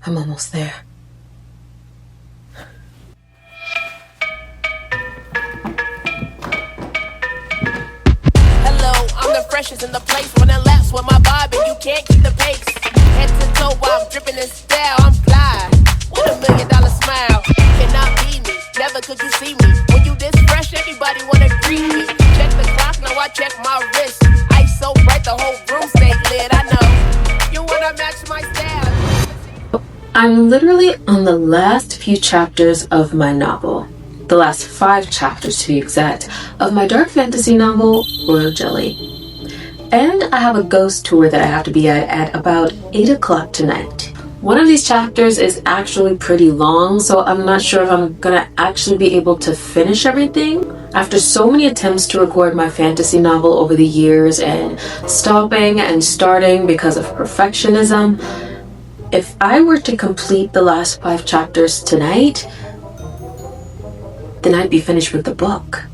I'm almost there. Hello, I'm the freshest in the place. Running laps with my vibe and you can't keep the pace. Head to toe while I'm dripping in style. I'm fly with $1 million smile. Cannot be me, never could you see me. When you this fresh, everybody wanna greet me. Check the clock, now I check my wrist. Ice so bright, the whole room stay lit. I know you wanna match my style. I'm literally on the last few chapters of my novel. The last 5 chapters, to be exact, of my dark fantasy novel, Royal Jelly. And I have a ghost tour that I have to be at about 8 o'clock tonight. One of these chapters is actually pretty long, so I'm not sure if I'm gonna actually be able to finish everything. After so many attempts to record my fantasy novel over the years and stopping and starting because of perfectionism, if I were to complete the last 5 chapters tonight, then I'd be finished with the book.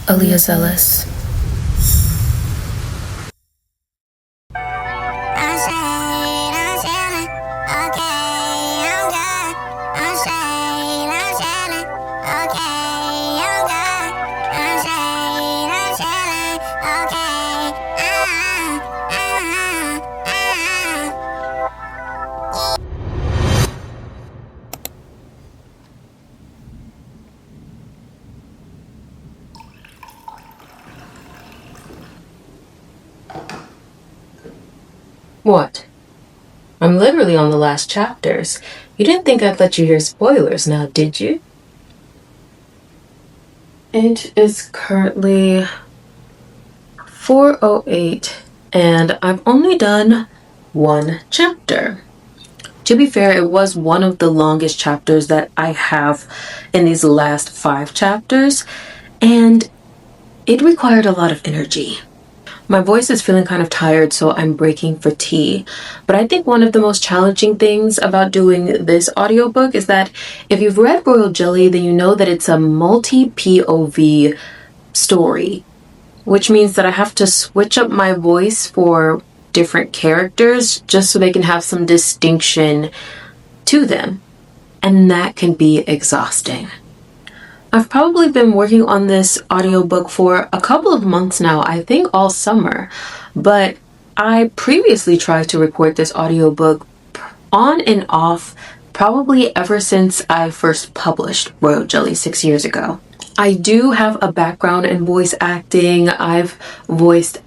Aaliyah Zealous. What? I'm literally on the last chapters. You didn't think I'd let you hear spoilers now, did you? It is currently 4:08 and I've only done 1 chapter. To be fair, it was one of the longest chapters that I have in these last 5 chapters, and it required a lot of energy. My voice is feeling kind of tired, so I'm breaking for tea. But I think one of the most challenging things about doing this audiobook is that if you've read Royal Jelly, then you know that it's a multi-POV story, which means that I have to switch up my voice for different characters just so they can have some distinction to them. And that can be exhausting. I've probably been working on this audiobook for a couple of months now, I think all summer, but I previously tried to record this audiobook on and off probably ever since I first published Royal Jelly 6 years ago. I do have a background in voice acting. I've voiced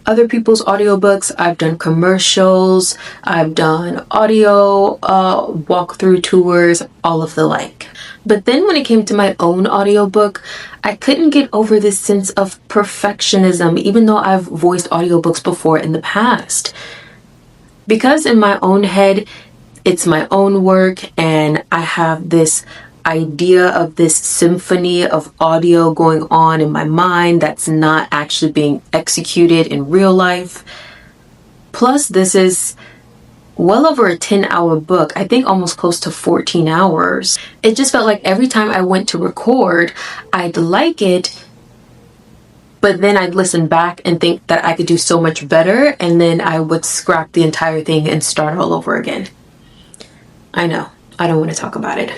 other people's audiobooks, I've done commercials, I've done audio walkthrough tours, all of the like. But then when it came to my own audiobook, I couldn't get over this sense of perfectionism, even though I've voiced audiobooks before in the past. Because in my own head, it's my own work and I have this idea of this symphony of audio going on in my mind that's not actually being executed in real life. Plus, this is well over a 10-hour book, I think almost close to 14 hours. It just felt like every time I went to record, I'd like it, but then I'd listen back and think that I could do so much better, and then I would scrap the entire thing and start all over again. I know, I don't want to talk about it.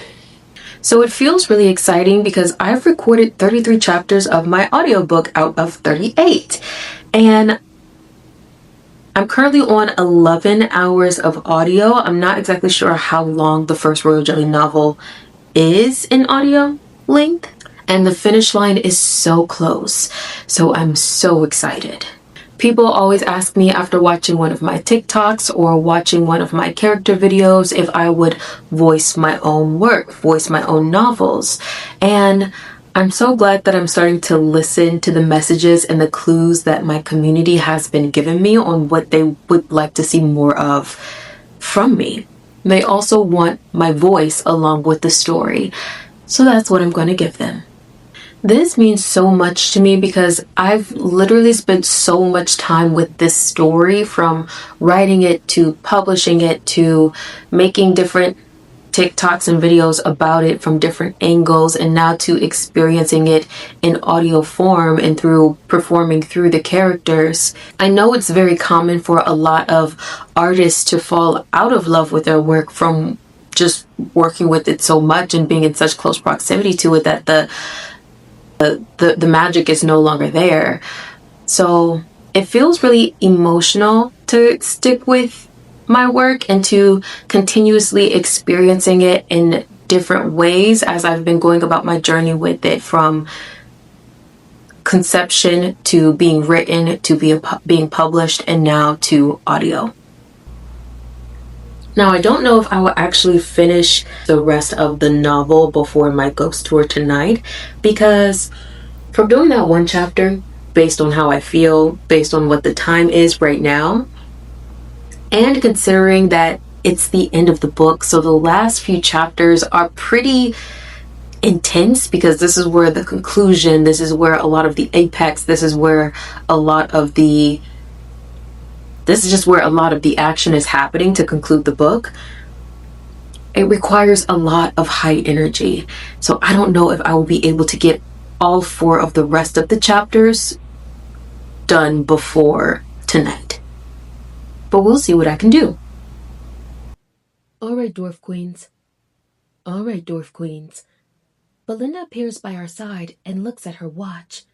So it feels really exciting because I've recorded 33 chapters of my audiobook out of 38. And I'm currently on 11 hours of audio. I'm not exactly sure how long the first Royal Jelly novel is in audio length. And the finish line is so close. So I'm so excited. People always ask me after watching one of my TikToks or watching one of my character videos if I would voice my own work, voice my own novels. And I'm so glad that I'm starting to listen to the messages and the clues that my community has been giving me on what they would like to see more of from me. They also want my voice along with the story. So that's what I'm going to give them. This means so much to me because I've literally spent so much time with this story, from writing it to publishing it to making different TikToks and videos about it from different angles, and now to experiencing it in audio form and through performing through the characters. I know it's very common for a lot of artists to fall out of love with their work from just working with it so much and being in such close proximity to it that the magic is no longer there. So it feels really emotional to stick with my work and to continuously experiencing it in different ways as I've been going about my journey with it, from conception to being written to being published and now to audio. Now, I don't know if I will actually finish the rest of the novel before my ghost tour tonight, because from doing that one chapter, based on how I feel, based on what the time is right now, and considering that it's the end of the book, so the last few chapters are pretty intense, because this is where the conclusion, this is where a lot of the apex, this is just where a lot of the action is happening to conclude the book. It requires a lot of high energy. So I don't know if I will be able to get all 4 of the rest of the chapters done before tonight. But we'll see what I can do. All right, Dwarf Queens. All right, Dwarf Queens. Belinda appears by our side and looks at her watch.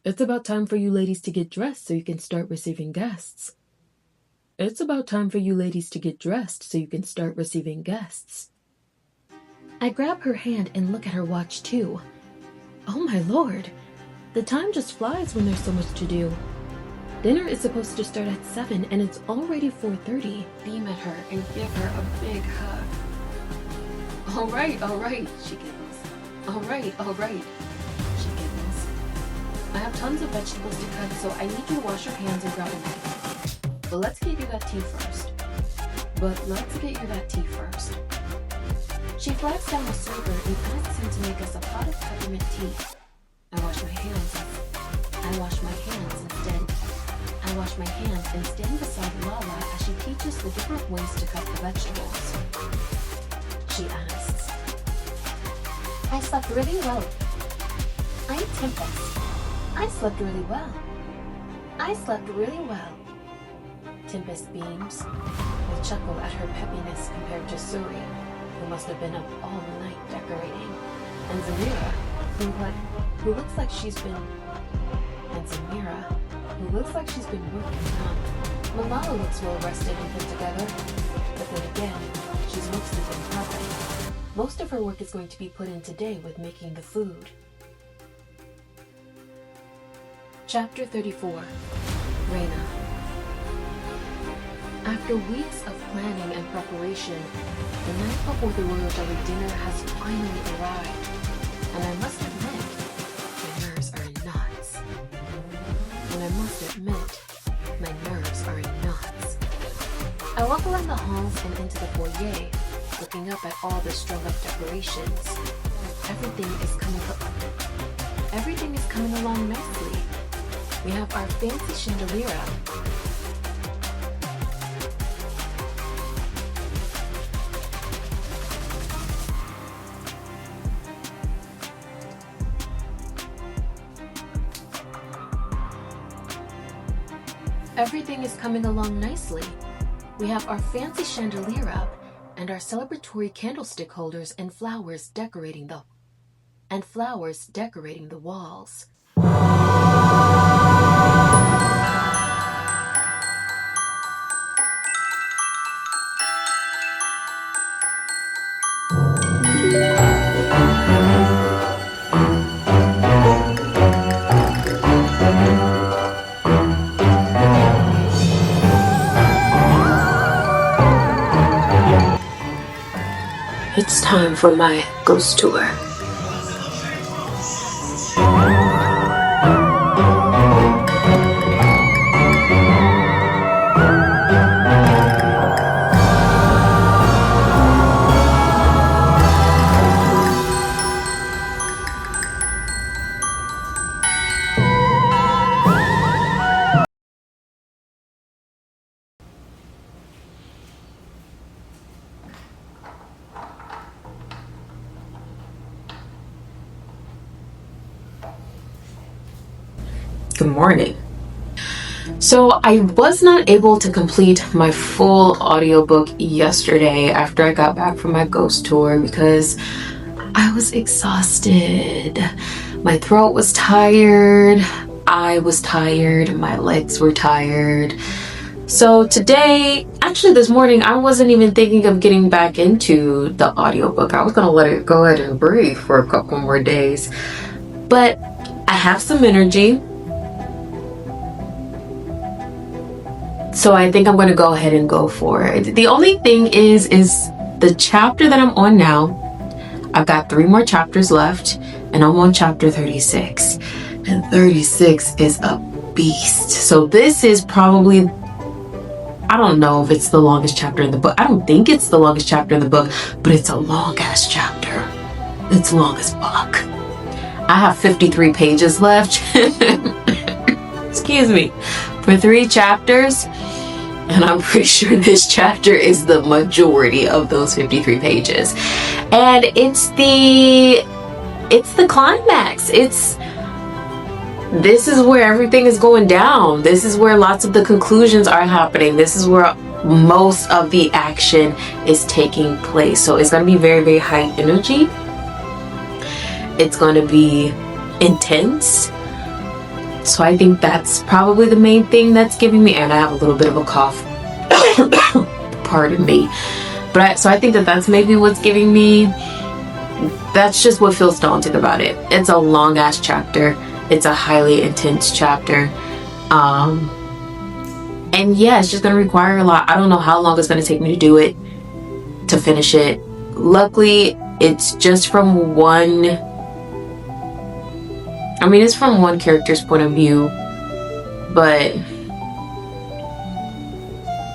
It's about time for you ladies to get dressed so you can start receiving guests. It's about time for you ladies to get dressed so you can start receiving guests. I grab her hand and look at her watch too. Oh my lord, the time just flies when there's so much to do. Dinner is supposed to start at 7 and it's already 4:30. Beam at her and give her a big hug. All right, she giggles. All right, she giggles. I have tons of vegetables to cut, so I need you to wash your hands and grab a knife. But let's get you that tea first. She flags down the server and asks him to make us a pot of peppermint tea. I wash my hands and stand beside Lala as she teaches the different ways to cut the vegetables. She asks, I slept really well. I'm Tempest. I slept really well. Tempest beams, with chuckle at her peppiness compared to Suri, who must have been up all night decorating, and Zamira, who looks like she's been working out. Malala looks well rested and put together, but then again, she's mostly been prepping. Most of her work is going to be put in today with making the food. Chapter 34. Reina. After weeks of planning and preparation, the night before the royal jelly dinner has finally arrived, and I must admit, my nerves are in knots. I walk around the halls and into the foyer, looking up at all the strung-up decorations. Everything is coming along nicely. We have our fancy chandelier up. Everything is coming along nicely. We have our fancy chandelier up and our celebratory candlestick holders and flowers decorating the walls. It's time for my ghost tour. Good morning. So I was not able to complete my full audiobook yesterday after I got back from my ghost tour because I was exhausted. My throat was tired. I was tired. My legs were tired. So today, actually this morning, I wasn't even thinking of getting back into the audiobook. I was going to let it go ahead and breathe for a couple more days. But I have some energy. So I think I'm going to go ahead and go for it. The only thing is the chapter that I'm on now, I've got 3 more chapters left, and I'm on chapter 36. And 36 is a beast. So this is probably, I don't know if it's the longest chapter in the book. I don't think it's the longest chapter in the book, but it's a long ass chapter. It's long as fuck. I have 53 pages left. Excuse me. For 3 chapters. And I'm pretty sure this chapter is the majority of those 53 pages. And it's the climax. This is where everything is going down. This is where lots of the conclusions are happening. This is where most of the action is taking place. So it's going to be very, very high energy. It's going to be intense. So I think that's probably the main thing that's giving me, and I have a little bit of a cough. Pardon me. So I think that's maybe what's giving me, that's just what feels daunting about it. It's a long ass chapter. It's a highly intense chapter. And yeah, it's just going to require a lot. I don't know how long it's going to take me to do it, to finish it. Luckily, it's just from one, it's from one character's point of view, but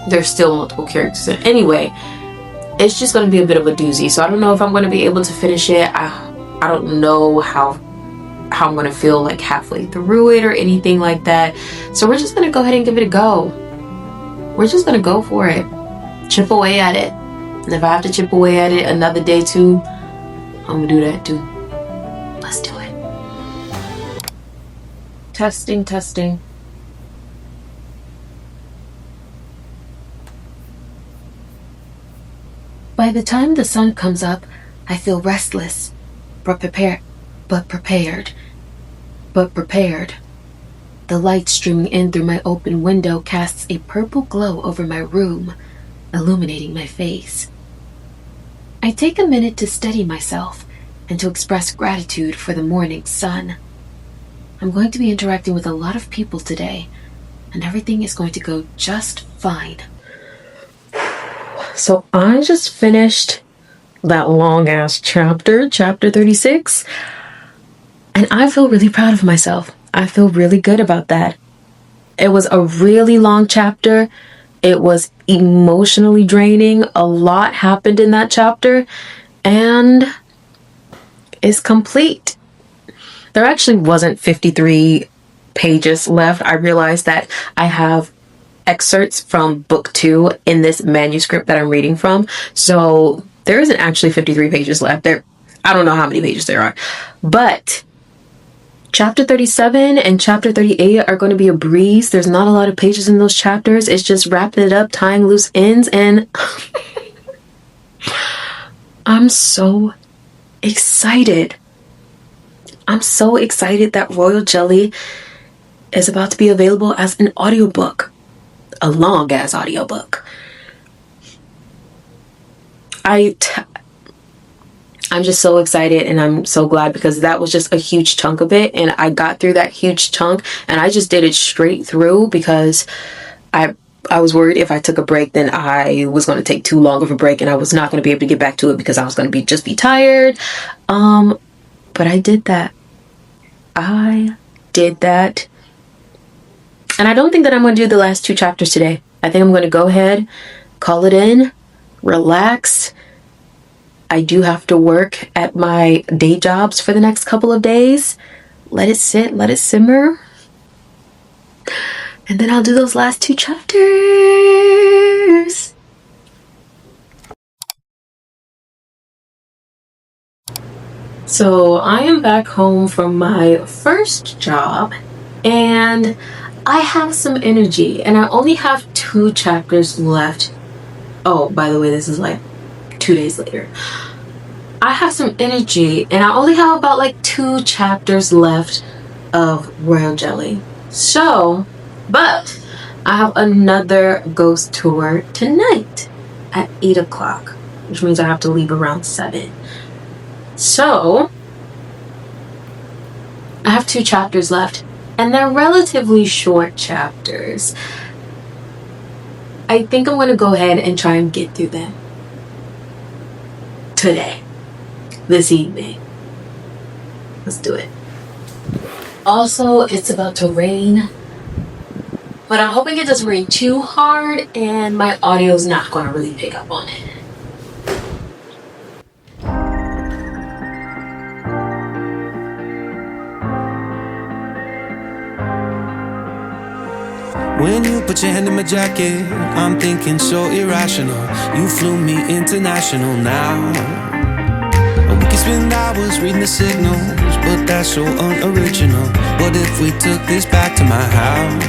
there's still multiple characters. Anyway, it's just going to be a bit of a doozy. So I don't know if I'm going to be able to finish it. I don't know how I'm going to feel like halfway through it or anything like that. So we're just going to go ahead and give it a go. We're just going to go for it. Chip away at it. And if I have to chip away at it another day too, I'm going to do that too. Let's do it. Testing, testing. By the time the sun comes up, I feel restless, but prepared. The light streaming in through my open window casts a purple glow over my room, illuminating my face. I take a minute to steady myself and to express gratitude for the morning sun. I'm going to be interacting with a lot of people today, and everything is going to go just fine. So I just finished that long ass chapter 36, and I feel really proud of myself. I feel really good about that. It was a really long chapter. It was emotionally draining. A lot happened in that chapter, and it's complete. There actually wasn't 53 pages left. I realized that I have excerpts from book 2 in this manuscript that I'm reading from. So there isn't actually 53 pages left. I don't know how many pages there are. But chapter 37 and chapter 38 are going to be a breeze. There's not a lot of pages in those chapters. It's just wrapping it up, tying loose ends, and I'm so excited. I'm so excited that Royal Jelly is about to be available as an audiobook. A long ass audiobook. I'm just so excited, and I'm so glad because that was just a huge chunk of it, and I got through that huge chunk, and I just did it straight through because I was worried if I took a break, then I was going to take too long of a break, and I was not going to be able to get back to it because I was going to be tired. But I did that. And I don't think that I'm going to do the last 2 chapters today. I think I'm going to go ahead, call it in, relax. I do have to work at my day jobs for the next couple of days. Let it sit, let it simmer. And then I'll do those last 2 chapters. So I am back home from my first job, And I have some energy, and I only have 2 chapters left. Oh, by the way, this is like 2 days later. I have some energy, and I only have about like 2 chapters left of Royal Jelly. So, but I have another ghost tour tonight at 8 o'clock, which means I have to leave around 7. So, I have 2 chapters left, and they're relatively short chapters. I think I'm going to go ahead and try and get through them today, this evening. Let's do it. Also, it's about to rain, but I'm hoping it doesn't rain too hard and my audio's not going to really pick up on it. When you put your hand in my jacket, I'm thinking so irrational. You flew me international now. We can spend hours reading the signals, but that's so unoriginal. What if we took this back to my house?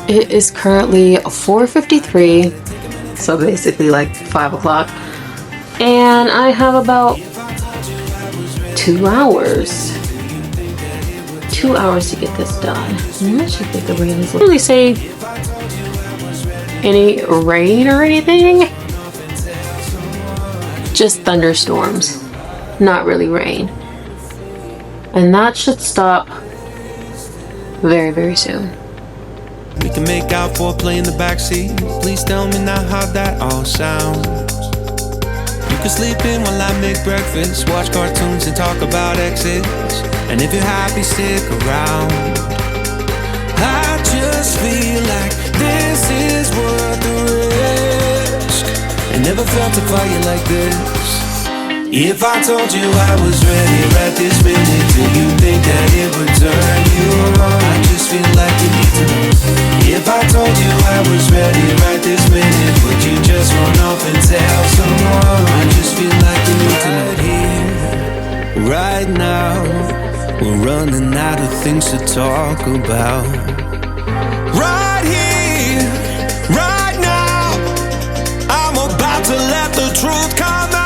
It is currently 4:53, so basically like 5 o'clock. And I have about 2 hours. 2 hours to get this done. I'm actually think the rain is really say any rain or anything. Just thunderstorms, not really rain. And that should stop very, very soon. We can make out foreplay in the backseat. Please tell me now how that all sounds. You can sleep in while I make breakfast, watch cartoons and talk about exits. And if you're happy, stick around. I just feel like this is worth the risk. I never felt a fire like this. If I told you I was ready right this minute, do you think that it would turn you on? I just feel like you need to know. If I told you I was ready right this minute, would you just run off and tell someone? I just feel like you need to know. Right here, right now, we're running out of things to talk about. Right here, right now, I'm about to let the truth come out.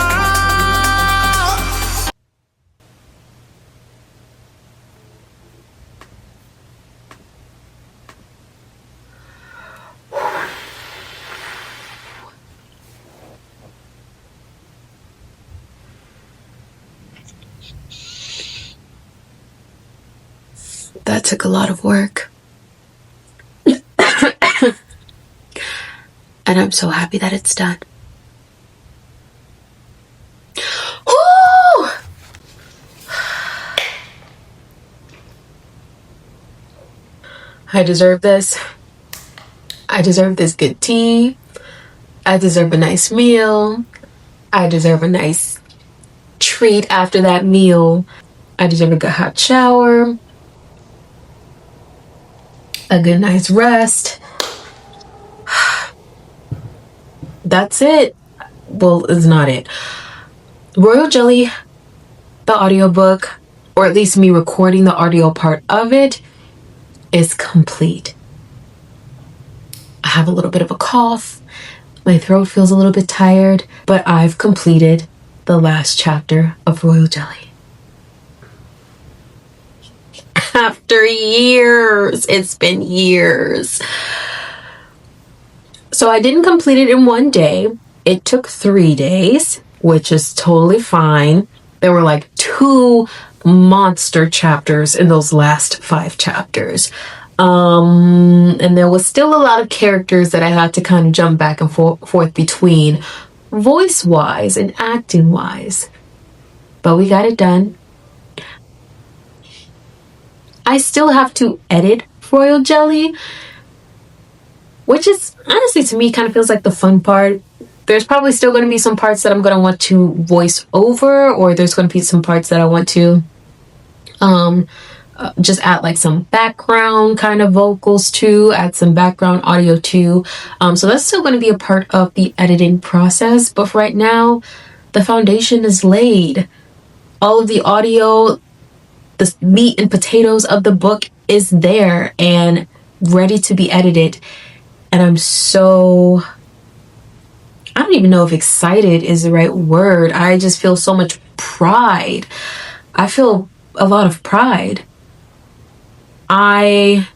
That took a lot of work. And I'm so happy that it's done. Woo! I deserve this. I deserve this good tea. I deserve a nice meal. I deserve a nice treat after that meal. I deserve a good hot shower. A good night's rest. That's it. Well, it's not it. Royal Jelly, the audiobook, or at least me recording the audio part of it, is complete. I have a little bit of a cough. My throat feels a little bit tired, but I've completed the last chapter of Royal Jelly. After years. It's been years. So I didn't complete it in one day. It took 3 days, which is totally fine. There were like 2 monster chapters in those last 5 chapters. And there was still a lot of characters that I had to kind of jump back and forth between, voice-wise and acting-wise. But we got it done. I still have to edit Royal Jelly, which is honestly to me kind of feels like the fun part. There's probably still going to be some parts that I'm going to want to voice over, or there's going to be some parts that I want to just add like some background kind of vocals to, add some background audio to. So that's still going to be a part of the editing process. But for right now, the foundation is laid. All of the audio the meat and potatoes of the book is there and ready to be edited. And I'm so, I don't even know if excited is the right word. I just feel so much pride. I feel a lot of pride. I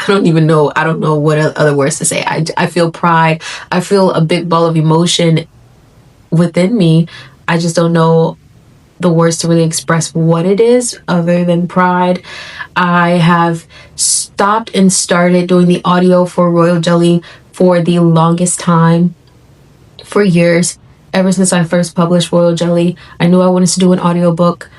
don't even know. I don't know what other words to say. I feel pride. I feel a big ball of emotion within me. I just don't know the words to really express what it is other than pride. I have stopped and started doing the audio for Royal Jelly for the longest time, for years. Ever since I first published Royal Jelly, I knew I wanted to do an audiobook.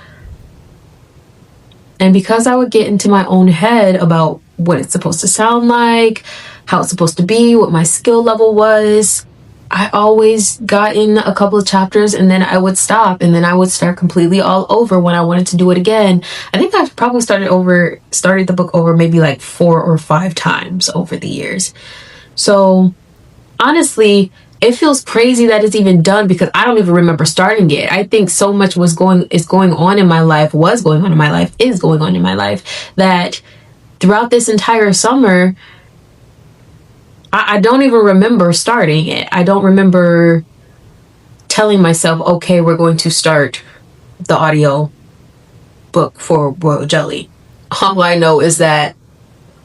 And because I would get into my own head about what it's supposed to sound like, how it's supposed to be, what my skill level was, I always got in a couple of chapters and then I would stop and then I would start completely all over when I wanted to do it again. I think I've probably started the book over maybe like 4 or 5 times over the years. So honestly, it feels crazy that it's even done because I don't even remember starting it. I think so much is going on in my life that throughout this entire summer, I don't even remember starting it. I don't remember telling myself, okay, we're going to start the audio book for Royal Jelly. All I know is that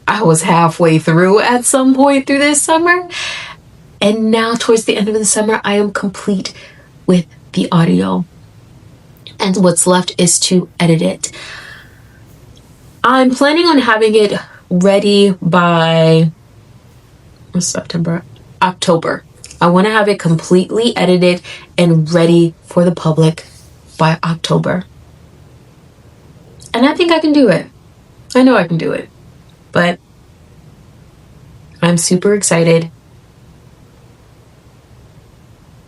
I was halfway through at some point through this summer. And now towards the end of the summer, I am complete with the audio. And what's left is to edit it. I'm planning on having it ready by October. I want to have it completely edited and ready for the public by October. And I think I can do it. I know I can do it. But I'm super excited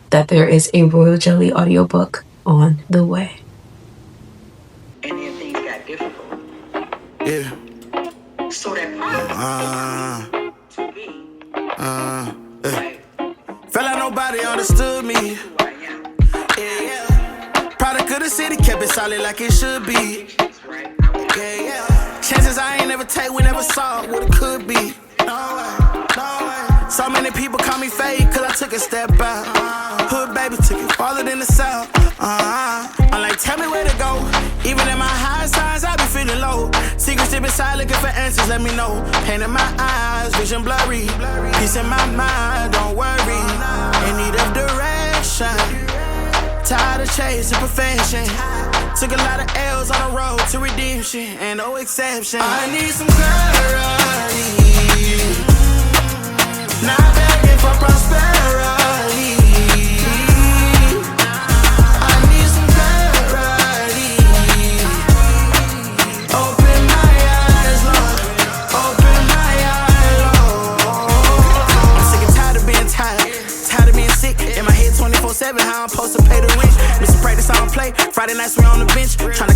that there is a Royal Jelly audiobook on the way. And then things got difficult. Yeah. So that problem to be right, Felt like nobody understood me. right now. Yeah. Product of the city, kept it solid like it should be. It's right. I was Yeah. Chances I ain't never take, we never saw what it could be. No way, no way. So many people call me fake, cause I took a step out. Hood baby took it farther than the south. I'm like, tell me where to go. Even in my high times, I be feeling low. Secrets deep inside, looking for answers, let me know. Pain in my eyes, vision blurry. Peace in my mind, don't worry. In need of direction. Tired of chasing perfection. Took a lot of L's on the road to redemption, and no exception. I need some clarity. Not begging for prosperity. I need some clarity. Open my eyes, Lord. Open my eyes, Lord. I'm sick and tired of being tired of being sick. In my head 24/7, how I'm supposed to pay the rent. Mr. Practice, I don't play. Friday nights we on the bench, trying to